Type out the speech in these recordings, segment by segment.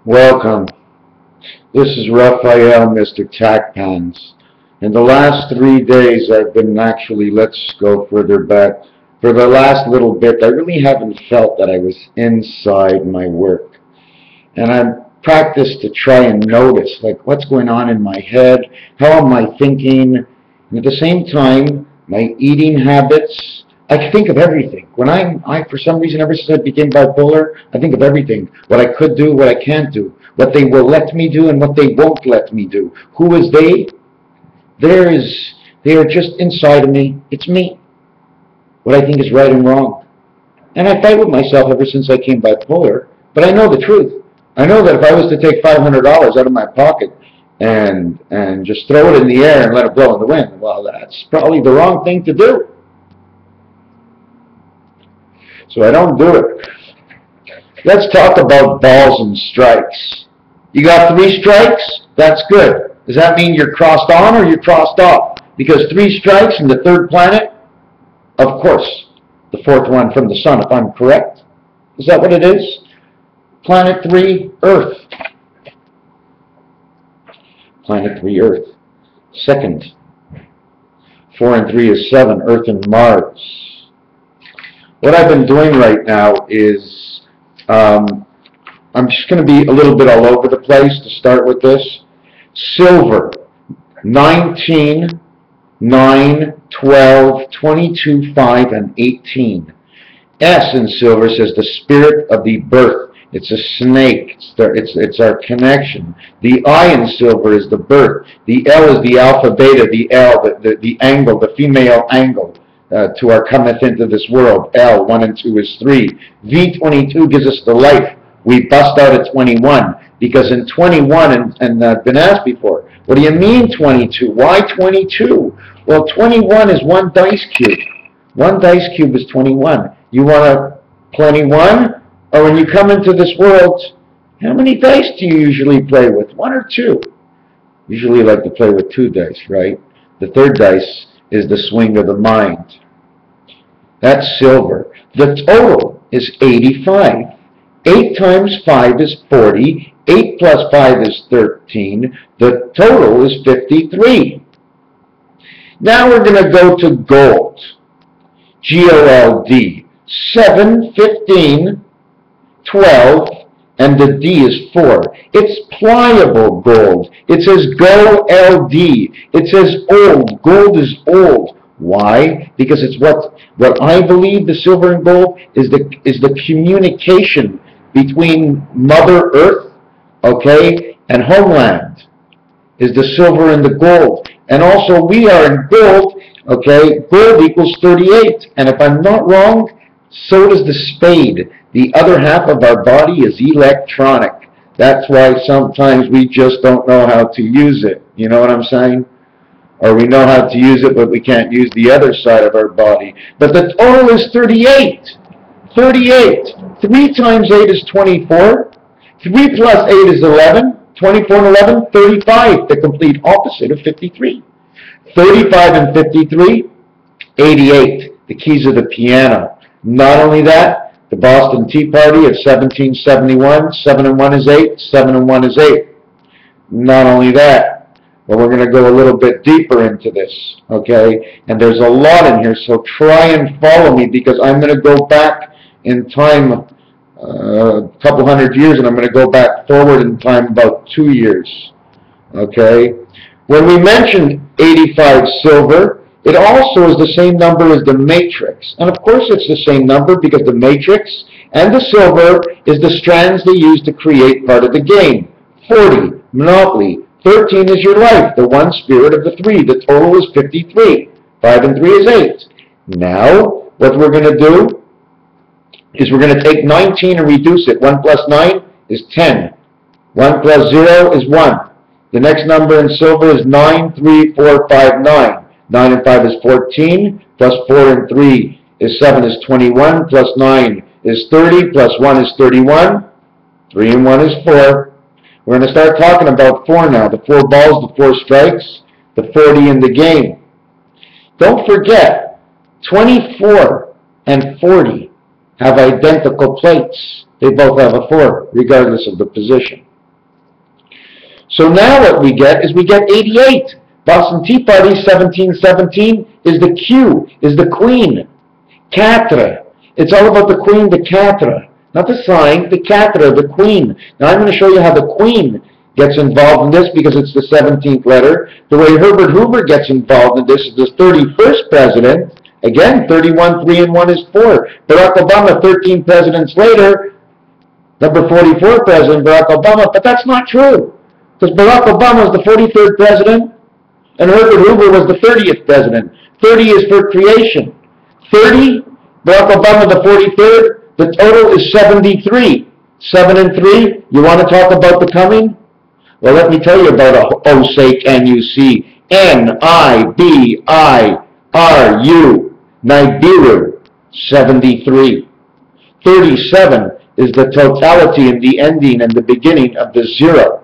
Welcome. This is Raphael, Mr. Tackpans. In the last 3 days, I've been actually, let's go further back. For the last little bit, I really haven't felt that I was inside my work. And I've practiced to try and notice, like, what's going on in my head? How am I thinking? And at the same time, my eating habits, I think of everything. When I for some reason, ever since I became bipolar, I think of everything. What I could do, what I can't do. What they will let me do and what they won't let me do. Who is they? They are just inside of me. It's me. What I think is right and wrong. And I fight with myself ever since I came bipolar, but I know the truth. I know that if I was to take $500 out of my pocket and just throw it in the air and let it blow in the wind, well, that's probably the wrong thing to do. So I don't do it. Let's talk about balls and strikes. You got 3 strikes? That's good. Does that mean you're crossed on or you're crossed off? Because 3 strikes in the 3rd planet? Of course. The 4th one from the sun, if I'm correct. Is that what it is? Planet 3, Earth. Planet 3, Earth. 2nd. 4 and 3 is 7, Earth and Mars. What I've been doing right now is I'm just going to be a little bit all over the place to start with this. Silver, 19, 9, 12, 22, 5, and 18. S in silver says the spirit of the birth. It's a snake. It's our connection. The I in silver is the birth. The L is the alpha beta, the L, the angle, the female angle. To our cometh into this world. L, 1 and 2 is 3. V22 gives us the life. We bust out at 21 because in 21, and I've been asked before, what do you mean 22? Why 22? Well, 21 is 1 dice cube. 1 dice cube is 21. You want a 21? Or when you come into this world, how many dice do you usually play with? 1 or 2? Usually you like to play with 2 dice, right? The 3rd dice is the swing of the mind. That's silver. The total is 85. 8 times 5 is 40. 8 plus 5 is 13. The total is 53. Now we're going to go to gold. G-O-L-D. 7, 15, 12, and the D is 4. It's pliable gold. It says GO-L-D. It says old. Gold is old. Why? Because it's what I believe the silver and gold is the communication between Mother Earth, okay, and homeland is the silver and the gold. And also we are in gold, okay, gold equals 38. And if I'm not wrong, so does the spade. The other half of our body is electronic. That's why sometimes we just don't know how to use it. You know what I'm saying? Or we know how to use it, but we can't use the other side of our body. But the total is 38. 38. 3 times 8 is 24. 3 plus 8 is 11. 24 and 11, 35. The complete opposite of 53. 35 and 53, 88. The keys of the piano. Not only that, the Boston Tea Party of 1771, 7 and 1 is 8, 7 and 1 is 8. Not only that, but we're going to go a little bit deeper into this, okay? And there's a lot in here, so try and follow me because I'm going to go back in time a couple hundred years and I'm going to go back forward in time about 2 years, okay? When we mentioned 85 silver, it also is the same number as the matrix. And of course it's the same number because the matrix and the silver is the strands they use to create part of the game. 40, Monopoly. 13 is your life, the 1 spirit of the 3. The total is 53. 5 and 3 is 8. Now, what we're going to do is we're going to take 19 and reduce it. 1 plus 9 is 10. 1 plus 0 is 1. The next number in silver is 9, 3, 4, 5, 9. 9 and 5 is 14, plus 4 and 3 is 7 is 21, plus 9 is 30, plus 1 is 31, 3 and 1 is 4. We're going to start talking about 4 now, the 4 balls, the 4 strikes, the 40 in the game. Don't forget, 24 and 40 have identical plates. They both have a 4, regardless of the position. So now what we get is we get 88. Boston Tea Party 1717 is the Q, is the queen. Quatre. It's all about the queen, the quatre. Not the sign, the quatre, the queen. Now I'm going to show you how the queen gets involved in this because it's the 17th letter. The way Herbert Hoover gets involved in this is the 31st president. Again, 31, 3 and 1 is 4. Barack Obama, 13 presidents later, number 44 president, Barack Obama. But that's not true. Because Barack Obama was the 43rd president, and Herbert Hoover was the 30th president. 30 is for creation. 30, Barack Obama the 43rd, the total is 73. 7 and 3, you want to talk about the coming? Well, let me tell you about O-S-A-K-N-U-C. N-I-B-I-R-U. Nibiru, 73. 37 is the totality and the ending and the beginning of the zero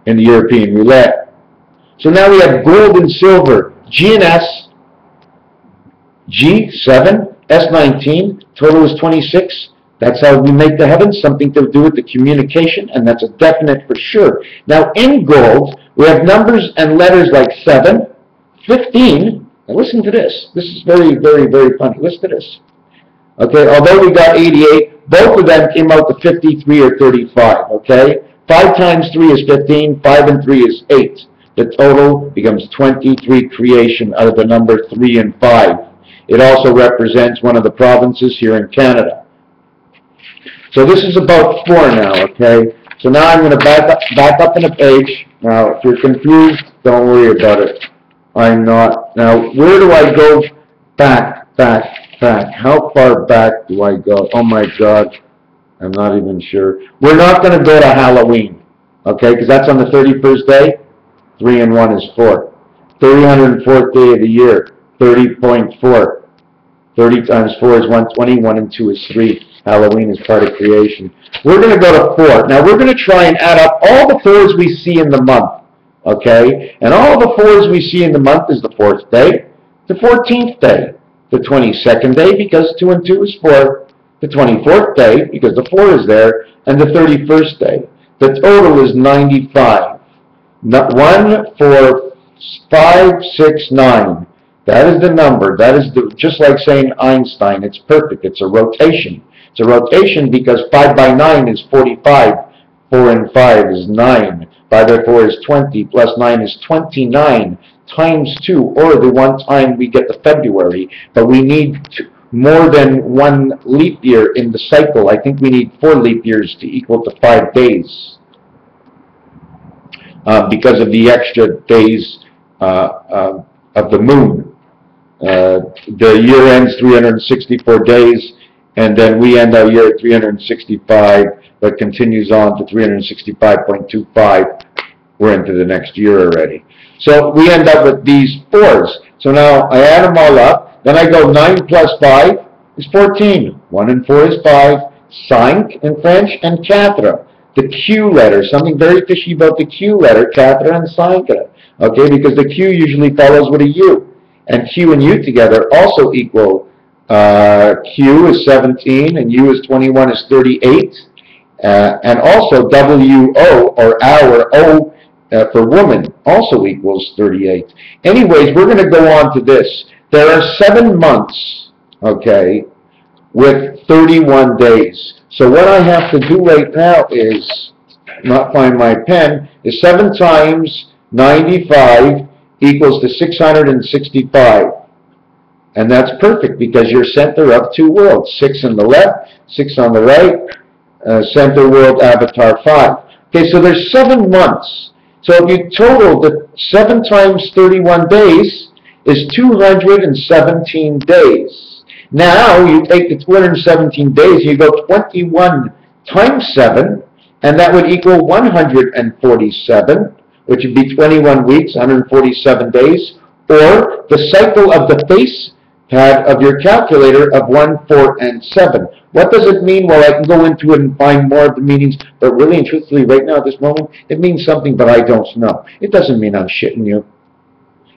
in the European roulette. So now we have gold and silver, G and S, G, 7, S, 19, total is 26. That's how we make the heavens, something to do with the communication, and that's a definite for sure. Now in gold, we have numbers and letters like 7, 15, and listen to this. This is very, very, very funny. Listen to this. Okay, although we got 88, both of them came out to 53 or 35, okay? 5 times 3 is 15, 5 and 3 is 8. The total becomes 23 creation out of the number 3 and 5. It also represents one of the provinces here in Canada. So this is about 4 now, okay? So now I'm going to back up in a page. Now, if you're confused, don't worry about it. I'm not. Now, where do I go back? How far back do I go? Oh my God, I'm not even sure. We're not going to go to Halloween, okay? Because that's on the 31st day. 3 and 1 is 4. 304th day of the year, 30.4. 30 times 4 is 120, 1 and 2 is 3. Halloween is part of creation. We're going to go to 4. Now we're going to try and add up all the 4s we see in the month, okay? And all the 4s we see in the month is the 4th day, the 14th day, the 22nd day because 2 and 2 is 4, the 24th day because the 4 is there, and the 31st day. The total is 95. 1, 4, 5, 6, 9. That is the number. That is just like saying Einstein. It's perfect. It's a rotation. It's a rotation because 5 by 9 is 45. 4 and 5 is 9. 5 by 4 is 20. Plus 9 is 29 times 2. Or the one time we get the February. But we need more than 1 leap year in the cycle. I think we need 4 leap years to equal to 5 days. Because of the extra days of the moon. The year ends 364 days, and then we end our year at 365, but continues on to 365.25. We're into the next year already. So we end up with these 4s. So now I add them all up. Then I go 9 plus 5 is 14. 1 and 4 is 5. 5 in French, and quatre. The Q letter, something very fishy about the Q letter, quatre and 5. Okay, because the Q usually follows with a U. And Q and U together also equal, Q is 17 and U is 21 is 38. And also WO, or our, O for woman, also equals 38. Anyways, we're going to go on to this. There are 7 months, okay, with 31 days. So what I have to do right now is, not find my pen, is 7 times 95 equals to 665. And that's perfect because you're center of 2 worlds. 6 on the left, 6 on the right, center world, avatar 5. Okay, so there's 7 months. So if you total the 7 times 31 days is 217 days. Now you take the 217 days, you go 21 times 7, and that would equal 147, which would be 21 weeks, 147 days, or the cycle of the face pad of your calculator of 1, 4, and 7. What does it mean? Well, I can go into it and find more of the meanings, but really and truthfully, right now at this moment, it means something, but I don't know. It doesn't mean I'm shitting you.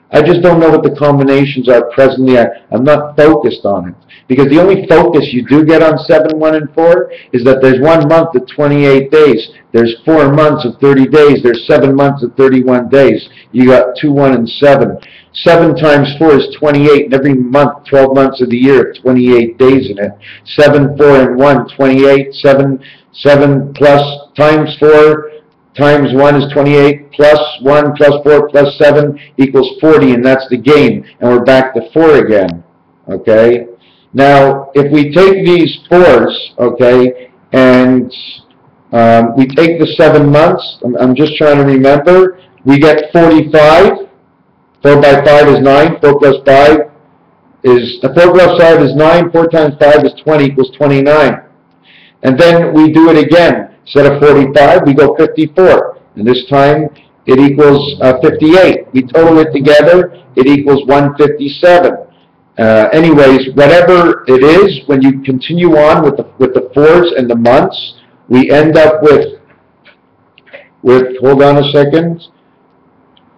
I just don't know what the combinations are presently. I'm not focused on it. Because the only focus you do get on 7, 1, and 4 is that there's 1 month of 28 days. There's 4 months of 30 days. There's 7 months of 31 days. You got 2, 1, and 7. 7 times 4 is 28. And every month, 12 months of the year, 28 days in it. 7, 4, and 1, 28. 7 plus times 4 times 1 is 28, plus 1 plus 4 plus 7 equals 40, and that's the game. And we're back to 4 again, okay? Now, if we take these 4s, okay, and we take the 7 months, I'm just trying to remember, we get 45. 4 by 5 is 9, 4 plus 5 is, 4 plus 5 is 9, 4 times 5 is 20 equals 29. And then we do it again. Instead of 45, we go 54. And this time, it equals 58. We total it together, it equals 157. Anyways, whatever it is, when you continue on with the 4s and the months, we end up with, hold on a second.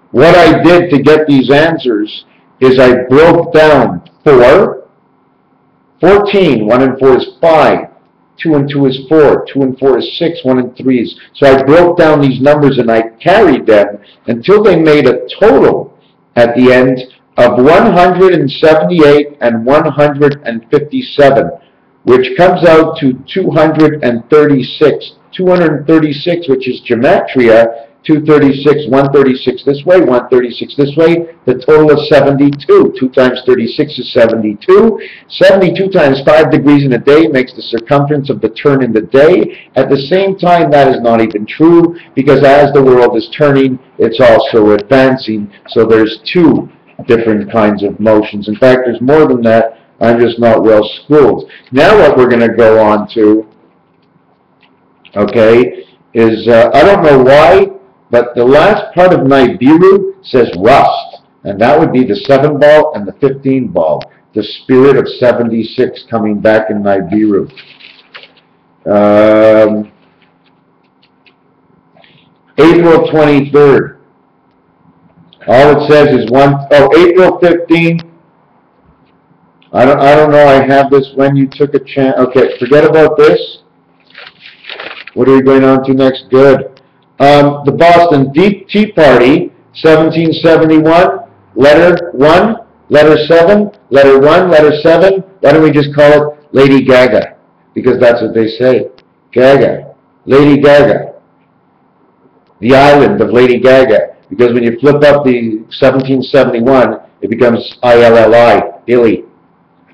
What I did to get these answers is I broke down 4, 14, 1 and 4 is 5. 2 and 2 is 4, 2 and 4 is 6, 1 and 3 is... So I broke down these numbers and I carried them until they made a total at the end of 178 and 157, which comes out to 236. 236, which is gematria, 236, 136 this way, 136 this way, the total of 72. 2 times 36 is 72. 72 times 5 degrees in a day makes the circumference of the turn in the day. At the same time, that is not even true, because as the world is turning, it's also advancing. So there's 2 different kinds of motions. In fact, there's more than that. I'm just not well schooled. Now what we're going to go on to, okay, is, I don't know why, but the last part of Nibiru says rust, and that would be the 7 ball and the 15 ball, the spirit of 76 coming back in Nibiru. April 23rd. All it says is April 15th. I don't know, I have this when you took a chance. Okay, forget about this. What are we going on to next? Good. The Boston Tea Party, 1771, letter 1, letter 7, letter 1, letter 7. Why don't we just call it Lady Gaga? Because that's what they say. Gaga. Lady Gaga. The island of Lady Gaga. Because when you flip up the 1771, it becomes ILLI, Illy.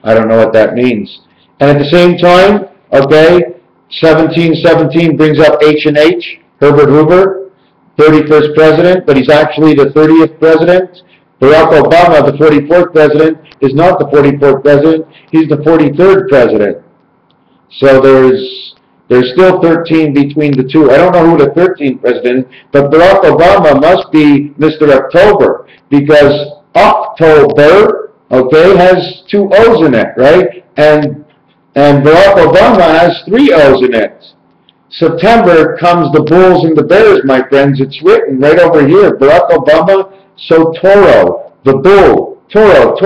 I don't know what that means. And at the same time, okay, 1717 brings up H&H, Herbert Hoover, 31st president, but he's actually the 30th president. Barack Obama, the 44th president, is not the 44th president, he's the 43rd president. So there's still 13 between the two. I don't know who the 13th president is, but Barack Obama must be Mr. October, because October, okay, has 2 O's in it, right? And Barack Obama has 3 O's in it. September comes the Bulls and the Bears, my friends. It's written right over here. Barack Obama, so Toro. The Bull, Toro.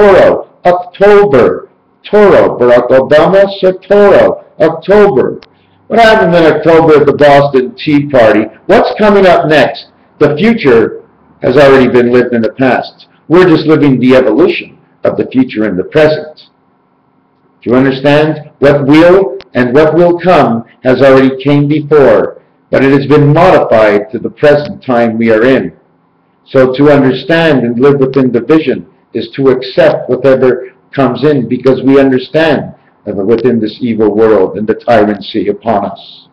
October, Toro. Barack Obama, so Toro. October. What happened in October at the Boston Tea Party? What's coming up next? The future has already been lived in the past. We're just living the evolution of the future in the present. Do you understand? What will and what will come has already came before, but it has been modified to the present time we are in. So to understand and live within the vision is to accept whatever comes in, because we understand that we're within this evil world and the tyranny upon us.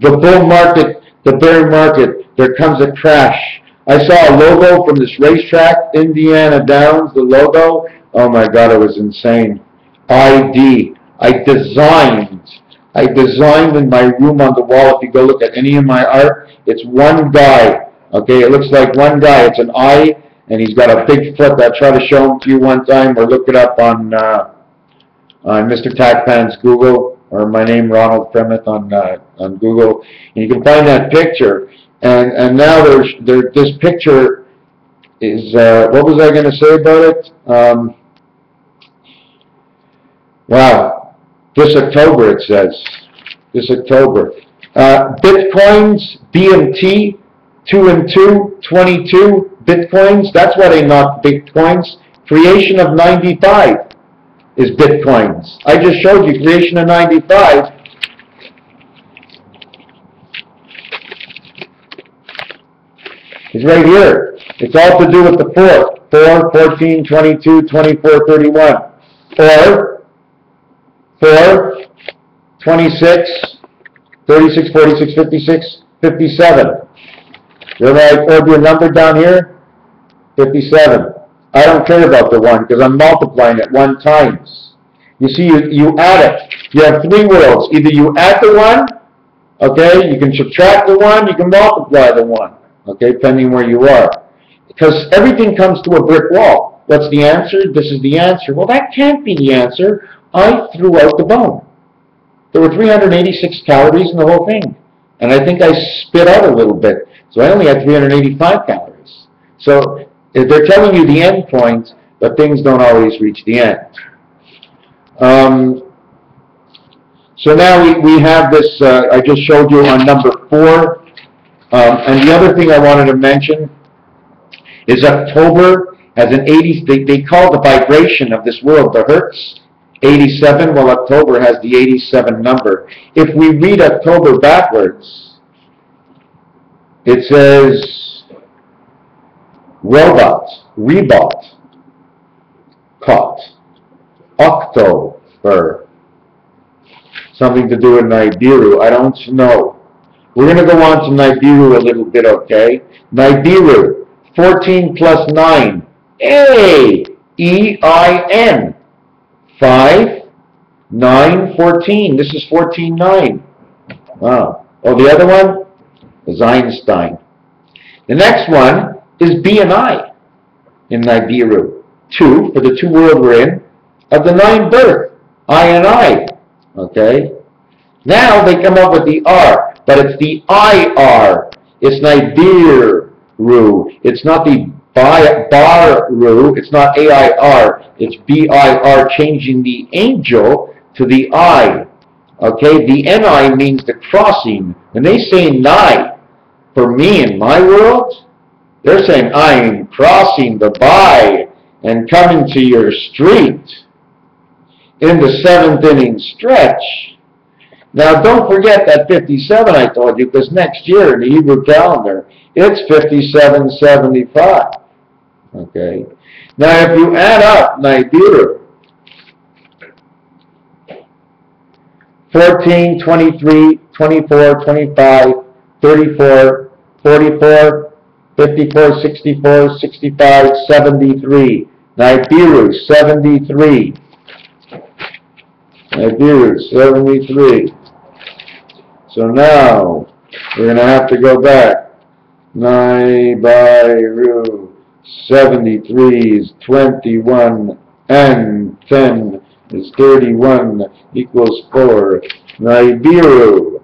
The bull market, the bear market, there comes a crash. I saw a logo from this racetrack, Indiana Downs, the logo. Oh my God, it was insane. ID. I designed in my room on the wall. If you go look at any of my art, it's one guy. Okay, it looks like one guy. It's an eye, and he's got a big foot. I'll try to show him to you one time, or look it up on Mr. Tacpan's Google, or my name, Ronald Fremeth, on Google. And you can find that picture. And now there's this picture is, what was I going to say about it? Wow, this October it says. This October. Bitcoins, BMT, 2 and 2, 22 Bitcoins. That's why they knocked Bitcoins. Creation of 95 is Bitcoins. I just showed you creation of 95. It's right here. It's all to do with the 4, 14, 22, 24, 31. 4, 26, 36, 46, 56, 57. Remember I told you a number down here? 57. I don't care about the 1 because I'm multiplying it 1 times. You see, you add it. You have 3 worlds. Either you add the 1, okay, you can subtract the 1, you can multiply the 1, okay, depending where you are. Because everything comes to a brick wall. What's the answer? This is the answer. Well, that can't be the answer. I threw out the bone. There were 386 calories in the whole thing. And I think I spit out a little bit. So I only had 385 calories. So they're telling you the end point, but things don't always reach the end. So now we have this, I just showed you on number 4. And the other thing I wanted to mention is October has an 80, they call the vibration of this world the hertz, 87. Well, October has the 87 number. If we read October backwards, it says robot, rebot, caught, October. Something to do with Nibiru. I don't know. We're going to go on to Nibiru a little bit, okay? Nibiru, 14 plus 9. A-E-I-N. 5, 9, 14. This is 14, 9. Wow. Oh, the other one is Einstein. The next one is B and I in Nibiru. 2, for the 2 world we're in, of the 9 birth. I and I. Okay? Now they come up with the R, but it's the IR. It's Nibiru. It's not the Baru. It's not AIR. It's BIR, changing the angel to the I. Okay? The NI means the crossing. When they say nigh, for me in my world, they're saying I'm crossing the by and coming to your street in the 7th inning stretch. Now, don't forget that 57 I told you, because next year in the Hebrew calendar, it's 5775. Okay? Now, if you add up Nibiru, 14, 23, 24, 25, 34, 44, 54, 64, 65, 73. Nibiru, 73. Nibiru, 73. So now, we're going to have to go back. Nibiru, 73 is 21, and 10 is 31, equals 4. Nibiru.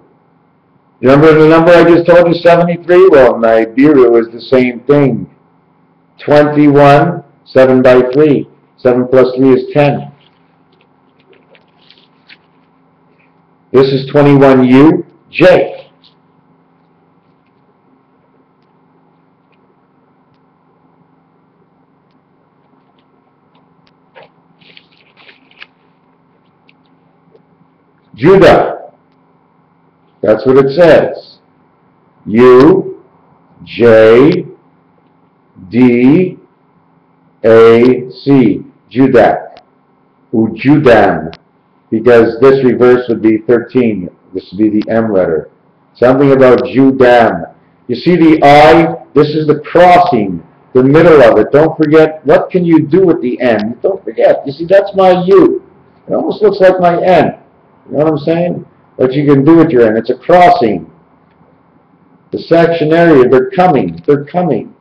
Remember the number I just told you, 73? Well, Nibiru is the same thing. 21, 7 by 3. 7 plus 3 is 10. This is 21UJ. Judah. That's what it says. U, J, D, A, C. Judah. Ujudam. Because this reverse would be 13. This would be the M letter. Something about Judam. You see the I? This is the crossing, the middle of it. Don't forget, what can you do at the end? Don't forget. You see, that's my U. It almost looks like my N. You know what I'm saying? What you can do at your end. It's a crossing. The section area, they're coming. They're coming.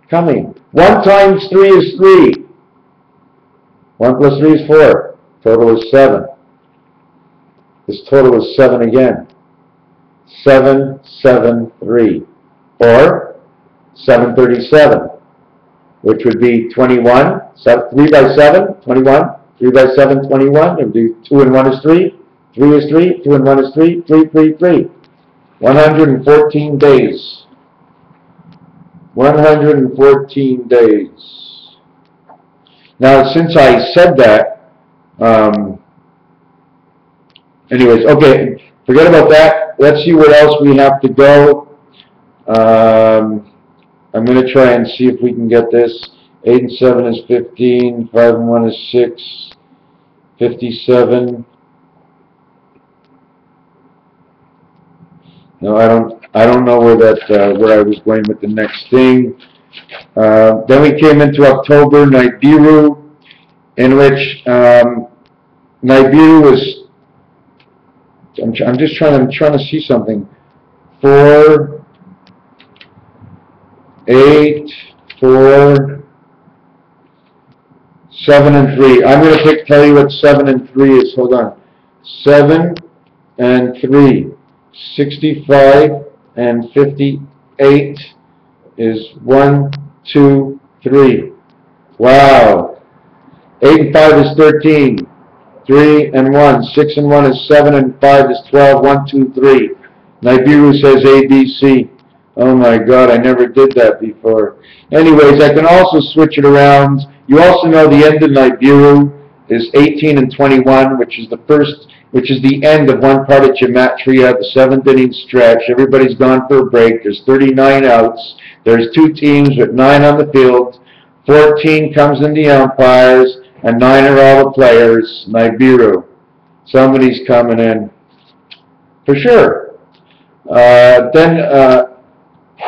Coming. 1 times 3 is 3. 1 plus 3 is 4. Total is 7. This total is 7 again. 773. Or 737. which would be 21. 3 by 7, 21. 3 by 7, 21. It would be 2 and 1 is 3. 3 is 3. 2 and 1 is 3. 3, 3, 3. 114 days. 114 days. Now, since I said that, anyways, okay, forget about that. Let's see where else we have to go. I'm going to try and see if we can get this. 8 and 7 is 15. 5 and 1 is 6. 57. No, I don't know where where I was going with the next thing. Then we came into October, Nibiru, in which Nibiru was. I'm trying to see something. 4, 8, 4, 7 and 3. I'm going to tell you what 7 and 3 is. Hold on. 7 and 3. 65 and 58 is 1, 2, 3. Wow. 8 and 5 is 13. 3 and 1. 6 and 1 is 7 and 5 is 12. 1, 2, 3. Nibiru says ABC. Oh my God, I never did that before. Anyways, I can also switch it around. You also know the end of Nibiru is 18 and 21, which is the end of one part of Gematria, the 7th inning stretch. Everybody's gone for a break. There's 39 outs. There's 2 teams with 9 on the field. 14 comes in the umpires, and 9 are all the players. Nibiru. Somebody's coming in. For sure. Then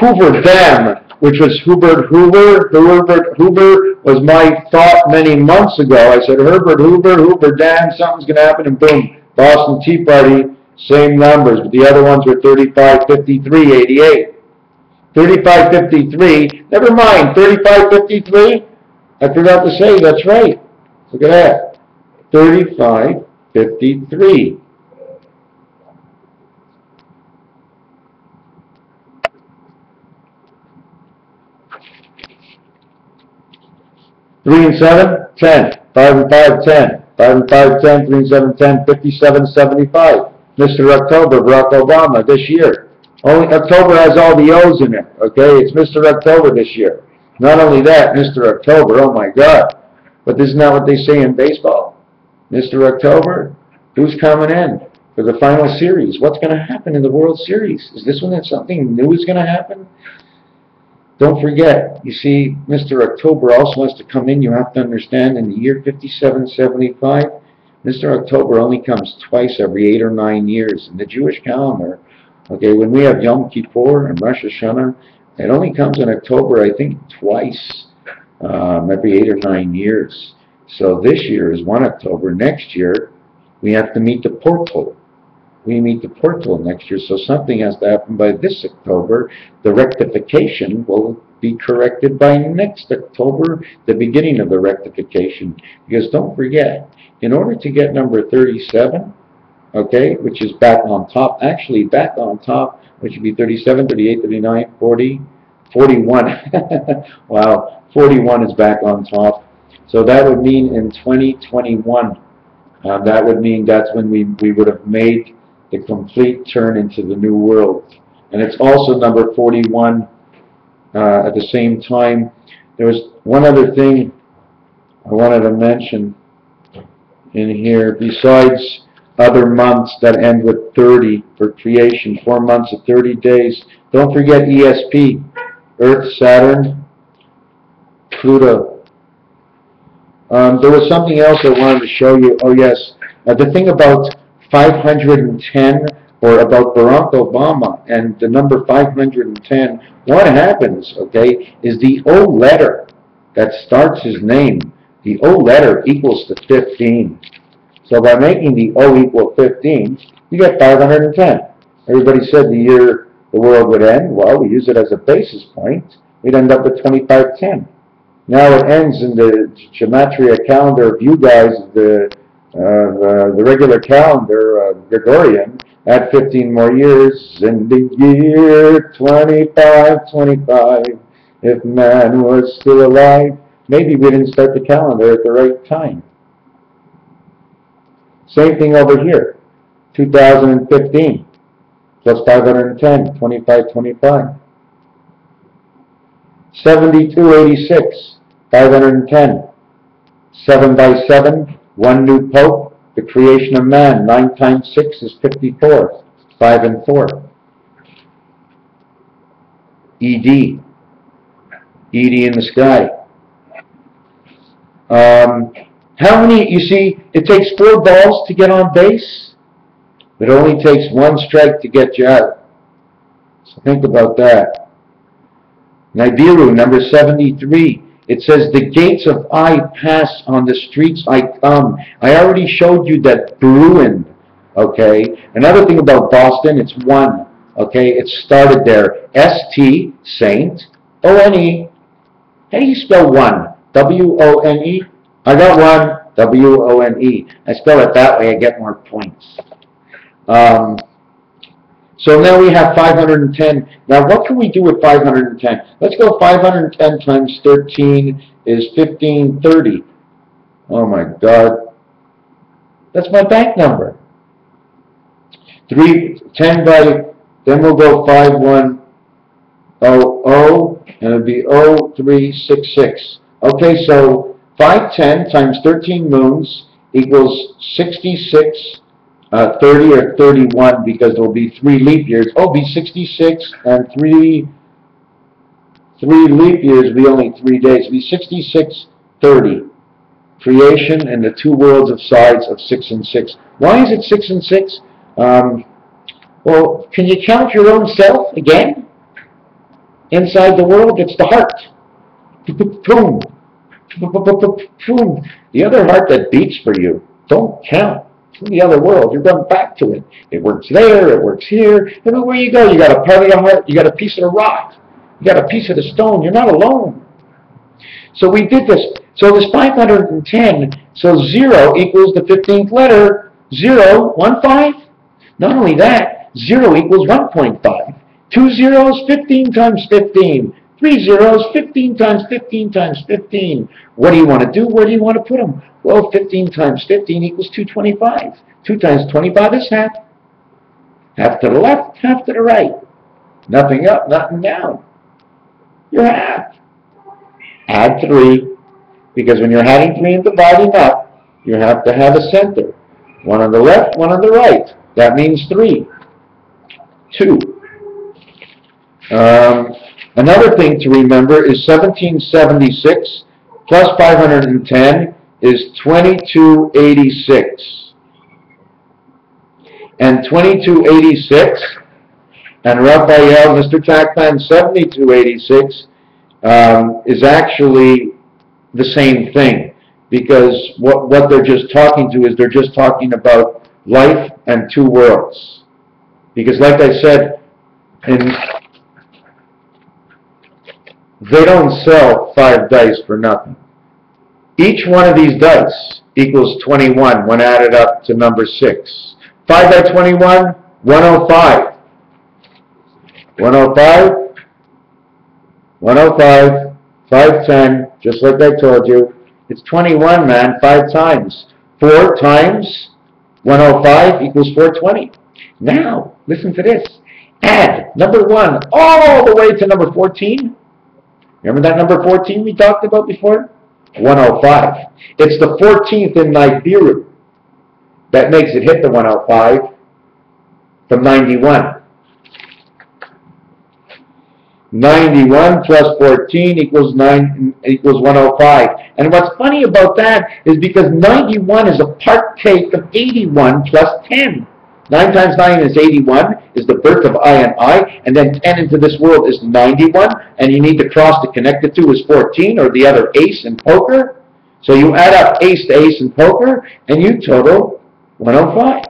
Hoover Dam, which was Herbert Hoover. Herbert Hoover was my thought many months ago. I said, Herbert Hoover Dam, something's going to happen, and boom. Boston Tea Party, same numbers, but the other ones were 35, 53, 88. 35, 53, never mind, 35, 53, I forgot to say, that's right. Look at that. 35, 53. Three and 7, 10. 5 and 5, 10. 5 and 5, 10. 3 and 7, 10. 57, 75. Mr. October, Barack Obama, this year. Only October has all the O's in it, okay? It's Mr. October this year. Not only that, Mr. October, oh my God. But isn't that what they say in baseball? Mr. October, who's coming in for the final series? What's going to happen in the World Series? Is this one that something new is going to happen? Don't forget, you see, Mr. October also has to come in. You have to understand, in the year 5775, Mr. October only comes twice every 8 or 9 years. In the Jewish calendar, okay, when we have Yom Kippur and Rosh Hashanah, it only comes in October, I think, twice every 8 or 9 years. So this year is 1 October. Next year, we have to meet the portal. We meet the portal next year, so something has to happen by this October. The rectification will be corrected by next October, the beginning of the rectification. Because don't forget, in order to get number 37, okay, which is back on top, actually back on top, which would be 37, 38, 39, 40, 41. Wow, 41 is back on top. So that would mean in 2021, that would mean that's when we would have made the complete turn into the new world. And it's also number 41 at the same time. There was one other thing I wanted to mention in here, besides other months that end with 30 for creation, 4 months of 30 days. Don't forget ESP, Earth, Saturn, Pluto. There was something else I wanted to show you. Oh yes, the thing about 510, or about Barack Obama and the number 510, what happens, okay, is the O letter that starts his name, the O letter equals to 15. So by making the O equal 15, you get 510. Everybody said the year the world would end. Well, we use it as a basis point. We'd end up with 2510. Now it ends in the Gematria calendar of you guys, the regular calendar, Gregorian, at 15 more years. In the year 2525, If man was still alive, maybe we didn't start the calendar at the right time. Same thing over here. 2015 plus 510, 25, 25. 7286, 510. 7 by 7, one new pope, the creation of man. 9 times 6 is 54, 5 and 4. ED in the sky. How many, you see, it takes 4 balls to get on base, but it only takes 1 strike to get you out. So think about that. Nibiru, number 73. It says, the gates of I pass, on the streets I come. I already showed you that Bruin, okay? Another thing about Boston, it's 1, okay? It started there. S-T, Saint, O-N-E. How do you spell 1? W-O-N-E? I got 1, W-O-N-E. I spell it that way, I get more points. So now we have 510. Now what can we do with 510? Let's go 510 times 13 is 1530. Oh my God. That's my bank number. 10 by, then we'll go 5100, and it'll be 0366. Okay, so 510 times 13 moons equals 66, 30 or 31, because there will be 3 leap years. Oh, it'll be 66 and 3 leap years will be only 3 days. It'll be 66, 30. Creation and the 2 worlds of sides of 6 and 6. Why is it 6 and 6? Well, can you count your own self again? Inside the world, it's the heart. Boom. Boom. The other heart that beats for you, don't count. From the other world, you're going back to it. It works there, it works here. Everywhere you go, you got a part of the heart, you got a piece of the rock, you got a piece of the stone. You're not alone. So we did this. So this 510, so 0 equals the 15th letter. 0, 1, 5. Not only that, 0 equals 1.5. 2 zeros, 15 times 15. 3 zeros, 15 times 15 times 15. What do you want to do? Where do you want to put them? Well, 15 times 15 equals 225. 2 times 25 is half. Half to the left, half to the right. Nothing up, nothing down. You're half. Add 3, because when you're adding 3 and dividing up, you have to have a center. 1 on the left, 1 on the right. That means 3. 2. Another thing to remember is 1776 plus 510 is 2286. And 2286, and Raphael, Mr. Tackman, 7286 is actually the same thing, because what they're just talking to is they're just talking about life and 2 worlds. Because like I said, they don't sell 5 dice for nothing. Each one of these dice equals 21 when added up to number 6. 5 by 21, 105. 105, 105, 510, just like I told you. It's 21, man, 5 times. 4 times 105 equals 420. Now, listen to this. Add number 1 all the way to number 14. Remember that number 14 we talked about before? 105. It's the 14th in Nibiru. That makes it hit the 105 from 91. 91 plus 14 equals 105. And what's funny about that is because 91 is a partake of 81 plus 10. 9 times 9 is 81, is the birth of I and I, and then 10 into this world is 91, and you need the cross to connect the 2 is 14, or the other ace in poker. So you add up ace to ace in poker, and you total 105,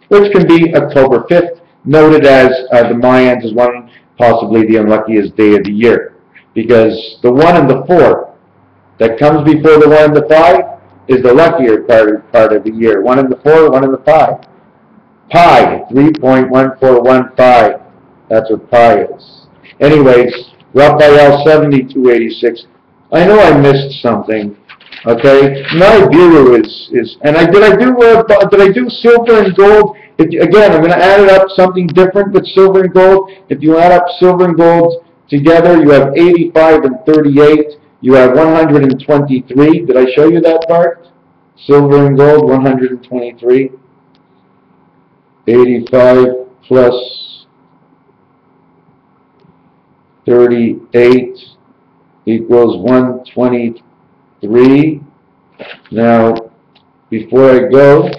which can be October 5th, noted as the Mayans as one, possibly the unluckiest day of the year, because the 1 and the 4 that comes before the 1 and the 5 is the luckier part of the year. 1 and the 4, 1 and the 5. Pi, 3.1415. That's what pi is. Anyways, Raphael 7286. I know I missed something. Okay, Nibiru is, and did I do silver and gold? Again, I'm going to add it up, something different with silver and gold. If you add up silver and gold together, you have 85 and 38. You have 123. Did I show you that part? Silver and gold, 123. 85 plus 38 equals 123. Now, before I go,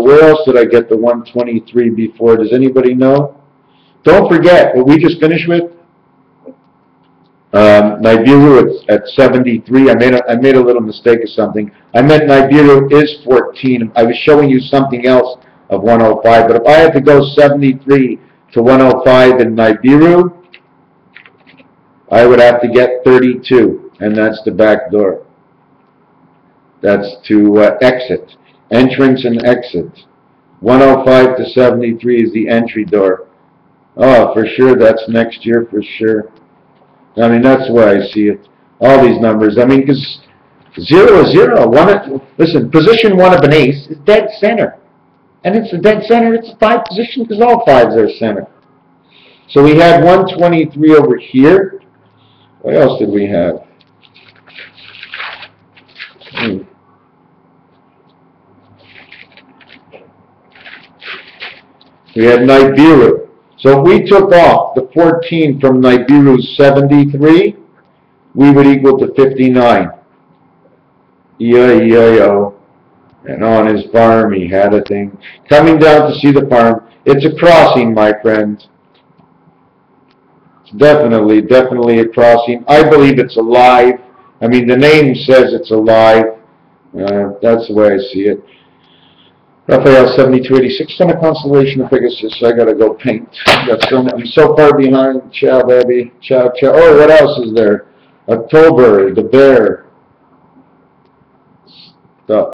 where else did I get the 123 before? Does anybody know? Don't forget what we just finished with. Nibiru at 73. I made a little mistake of something. I meant Nibiru is 14. I was showing you something else of 105. But if I had to go 73 to 105 in Nibiru, I would have to get 32, and that's the back door. That's to exit, entrance and exit. 105 to 73 is the entry door. Oh, for sure, that's next year for sure. I mean, that's the way I see it. All these numbers. I mean, because 0 is 0. Listen, position 1 of an ace is dead center. And it's a dead center. It's a 5 position because all 5s are center. So we had 123 over here. What else did we have? We had Nibiru. So if we took off the 14 from Nibiru's 73, we would equal to 59. E-I-E-I-O. And on his farm he had a thing. Coming down to see the farm. It's a crossing, my friend. It's definitely a crossing. I believe it's alive. I mean, the name says it's alive. That's the way I see it. Raphael 7286, Son of Constellation of Pegasus. I gotta go paint. I'm so far behind. Ciao, baby. Ciao, ciao. Oh, what else is there? October, the bear.